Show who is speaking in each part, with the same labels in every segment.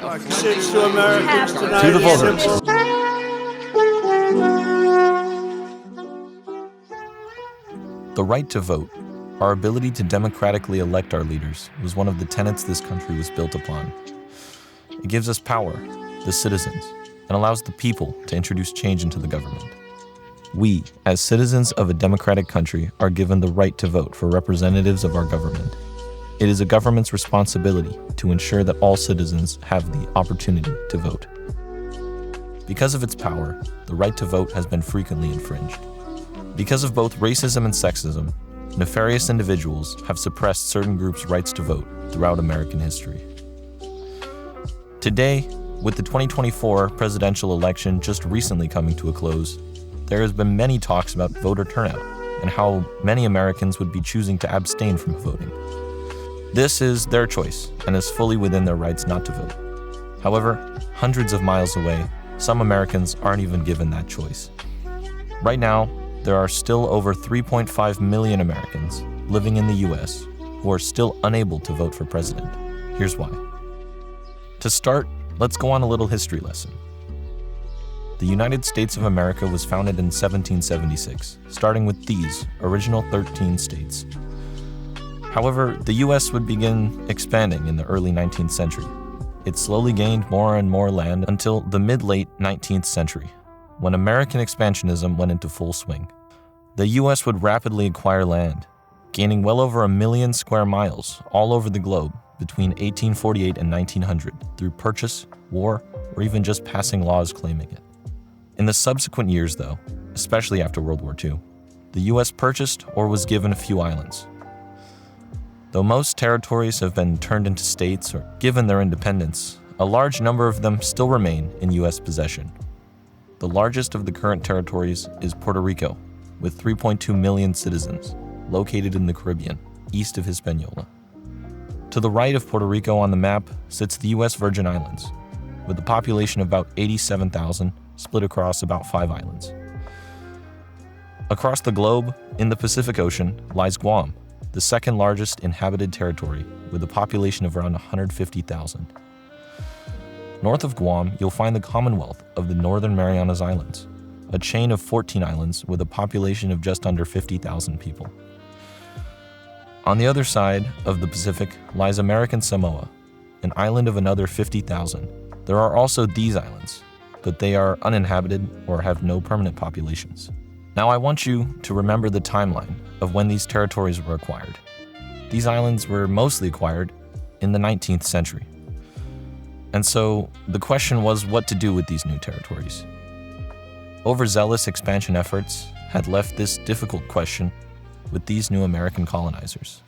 Speaker 1: Message to Americans tonight.
Speaker 2: To the voters. The right to vote, our ability to democratically elect our leaders, was one of the tenets this country was built upon. It gives us power, the citizens, and allows the people to introduce change into the government. We, as citizens of a democratic country, are given the right to vote for representatives of our government. It is a government's responsibility to ensure that all citizens have the opportunity to vote. Because of its power, the right to vote has been frequently infringed. Because of both racism and sexism, nefarious individuals have suppressed certain groups' rights to vote throughout American history. Today, with the 2024 presidential election just recently coming to a close, there has been many talks about voter turnout and how many Americans would be choosing to abstain from voting. This is their choice and is fully within their rights not to vote. However, hundreds of miles away, some Americans aren't even given that choice. Right now, there are still over 3.5 million Americans living in the US who are still unable to vote for president. Here's why. To start, let's go on a little history lesson. The United States of America was founded in 1776, starting with these original 13 states. However, the US would begin expanding in the early 19th century. It slowly gained more and more land until the mid-late 19th century, when American expansionism went into full swing. The US would rapidly acquire land, gaining well over 1 million square miles all over the globe between 1848 and 1900 through purchase, war, or even just passing laws claiming it. In the subsequent years, though, especially after World War II, the US purchased or was given a few islands. Though most territories have been turned into states or given their independence, a large number of them still remain in US possession. The largest of the current territories is Puerto Rico, with 3.2 million citizens, located in the Caribbean, east of Hispaniola. To the right of Puerto Rico on the map sits the US Virgin Islands, with a population of about 87,000, split across about 5 islands. Across the globe, in the Pacific Ocean, lies Guam, the second largest inhabited territory, with a population of around 150,000. North of Guam, you'll find the Commonwealth of the Northern Marianas Islands, a chain of 14 islands with a population of just under 50,000 people. On the other side of the Pacific lies American Samoa, an island of another 50,000. There are also these islands, but they are uninhabited or have no permanent populations. Now I want you to remember the timeline of when these territories were acquired. These islands were mostly acquired in the 19th century. And so the question was what to do with these new territories. Overzealous expansion efforts had left this difficult question with these new American colonizers.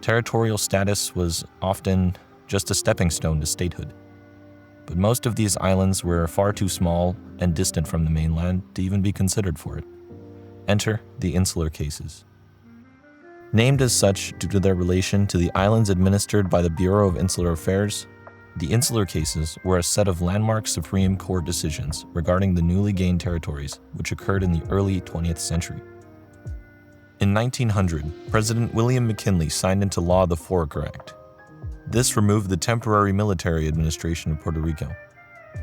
Speaker 2: Territorial status was often just a stepping stone to statehood. But most of these islands were far too small and distant from the mainland to even be considered for it. Enter the Insular Cases. Named as such due to their relation to the islands administered by the Bureau of Insular Affairs, the Insular Cases were a set of landmark Supreme Court decisions regarding the newly gained territories which occurred in the early 20th century. In 1900, President William McKinley signed into law the Foraker Act. This removed the temporary military administration of Puerto Rico.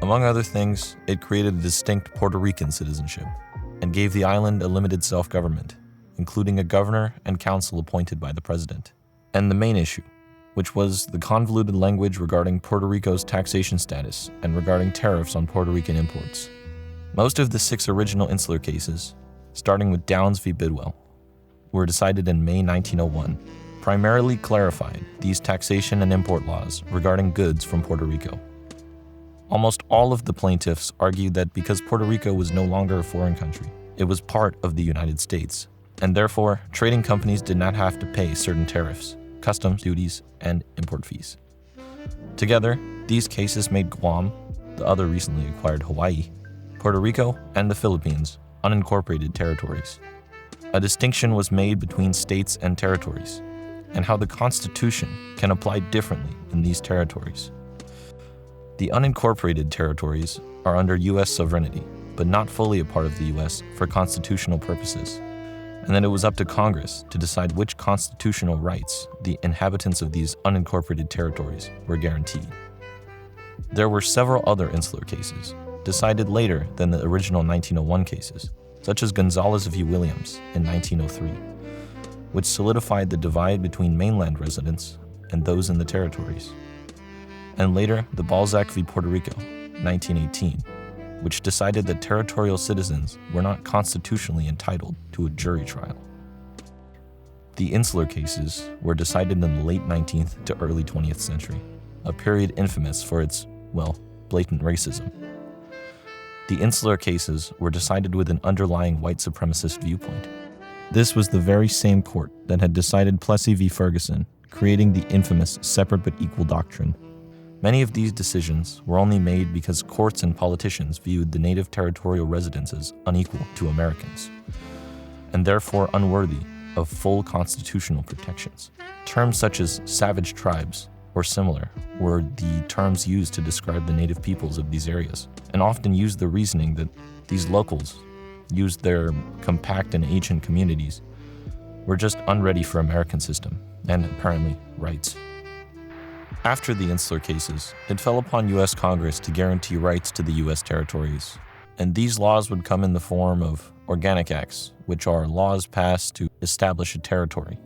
Speaker 2: Among other things, it created a distinct Puerto Rican citizenship and gave the island a limited self-government, including a governor and council appointed by the president. And the main issue, which was the convoluted language regarding Puerto Rico's taxation status and regarding tariffs on Puerto Rican imports. Most of the 6 original Insular Cases, starting with Dounce v. Bidwell, were decided in May 1901, primarily clarified these taxation and import laws regarding goods from Puerto Rico. Almost all of the plaintiffs argued that because Puerto Rico was no longer a foreign country, it was part of the United States, and therefore trading companies did not have to pay certain tariffs, customs duties, and import fees. Together, these cases made Guam, the other recently acquired Hawaii, Puerto Rico, and the Philippines unincorporated territories. A distinction was made between states and territories, and how the Constitution can apply differently in these territories. The unincorporated territories are under U.S. sovereignty, but not fully a part of the U.S. for constitutional purposes, and then it was up to Congress to decide which constitutional rights the inhabitants of these unincorporated territories were guaranteed. There were several other insular cases, decided later than the original 1901 cases, such as Gonzales v. Williams in 1903, which solidified the divide between mainland residents and those in the territories. And later, the Balzac v. Puerto Rico, 1918, which decided that territorial citizens were not constitutionally entitled to a jury trial. The insular cases were decided in the late 19th to early 20th century, a period infamous for its, blatant racism. The insular cases were decided with an underlying white supremacist viewpoint. This was the very same court that had decided Plessy v. Ferguson, creating the infamous separate but equal doctrine. Many of these decisions were only made because courts and politicians viewed the native territorial residents as unequal to Americans, and therefore unworthy of full constitutional protections. Terms such as savage tribes or similar were the terms used to describe the native peoples of these areas, and often used the reasoning that these locals used their compact and ancient communities were just unready for American system and apparently rights. After the insular cases, it fell upon U.S. Congress to guarantee rights to the U.S. territories, and these laws would come in the form of organic acts, which are laws passed to establish a territory.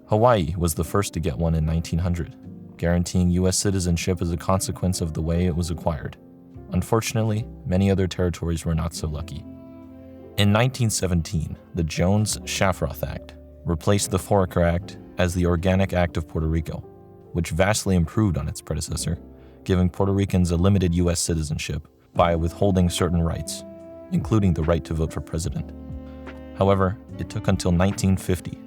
Speaker 2: Hawaii was the first to get one in 1900, guaranteeing U.S. citizenship as a consequence of the way it was acquired. Unfortunately, many other territories were not so lucky. In 1917, the Jones-Shafroth Act replaced the Foraker Act as the Organic Act of Puerto Rico, which vastly improved on its predecessor, giving Puerto Ricans a limited U.S. citizenship by withholding certain rights, including the right to vote for president. However, it took until 1950,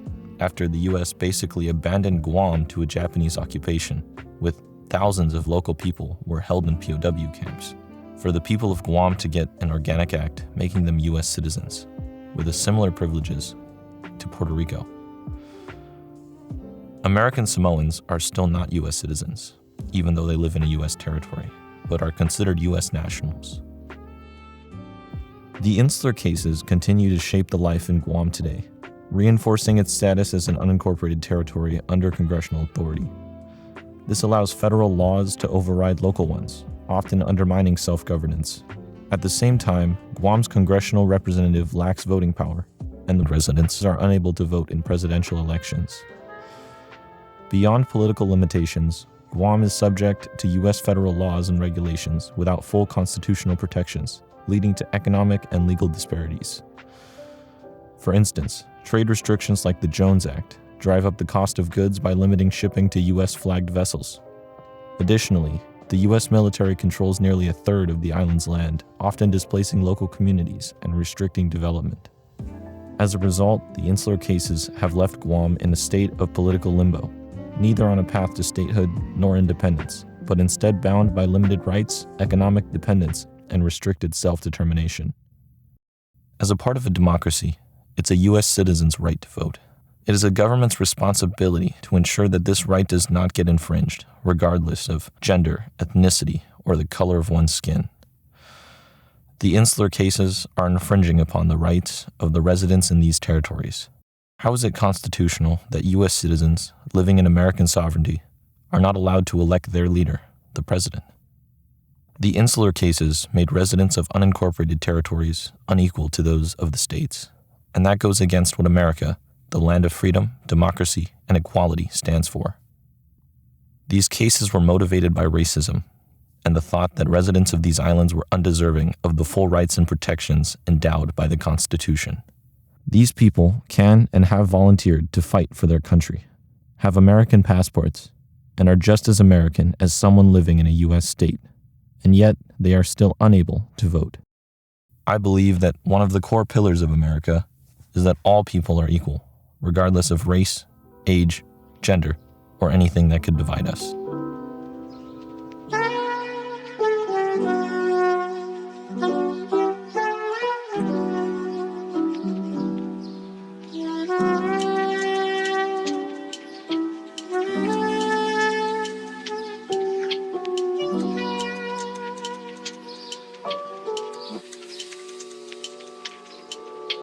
Speaker 2: after the U.S. basically abandoned Guam to a Japanese occupation, with thousands of local people were held in POW camps, for the people of Guam to get an Organic Act making them U.S. citizens, with the similar privileges to Puerto Rico. American Samoans are still not U.S. citizens, even though they live in a U.S. territory, but are considered U.S. nationals. The insular cases continue to shape the life in Guam today, reinforcing its status as an unincorporated territory under congressional authority. This allows federal laws to override local ones, often undermining self-governance. At the same time, Guam's congressional representative lacks voting power, and the residents are unable to vote in presidential elections. Beyond political limitations, Guam is subject to U.S. federal laws and regulations without full constitutional protections, leading to economic and legal disparities. For instance, trade restrictions like the Jones Act drive up the cost of goods by limiting shipping to U.S.-flagged vessels. Additionally, the U.S. military controls nearly a third of the island's land, often displacing local communities and restricting development. As a result, the insular cases have left Guam in a state of political limbo, neither on a path to statehood nor independence, but instead bound by limited rights, economic dependence, and restricted self-determination. As a part of a democracy, it's a U.S. citizen's right to vote. It is a government's responsibility to ensure that this right does not get infringed, regardless of gender, ethnicity, or the color of one's skin. The insular cases are infringing upon the rights of the residents in these territories. How is it constitutional that U.S. citizens living in American sovereignty are not allowed to elect their leader, the president? The insular cases made residents of unincorporated territories unequal to those of the states, and that goes against what America, the land of freedom, democracy, and equality, stands for. These cases were motivated by racism and the thought that residents of these islands were undeserving of the full rights and protections endowed by the Constitution. These people can and have volunteered to fight for their country, have American passports, and are just as American as someone living in a U.S. state, and yet they are still unable to vote. I believe that one of the core pillars of America is that all people are equal, regardless of race, age, gender, or anything that could divide us.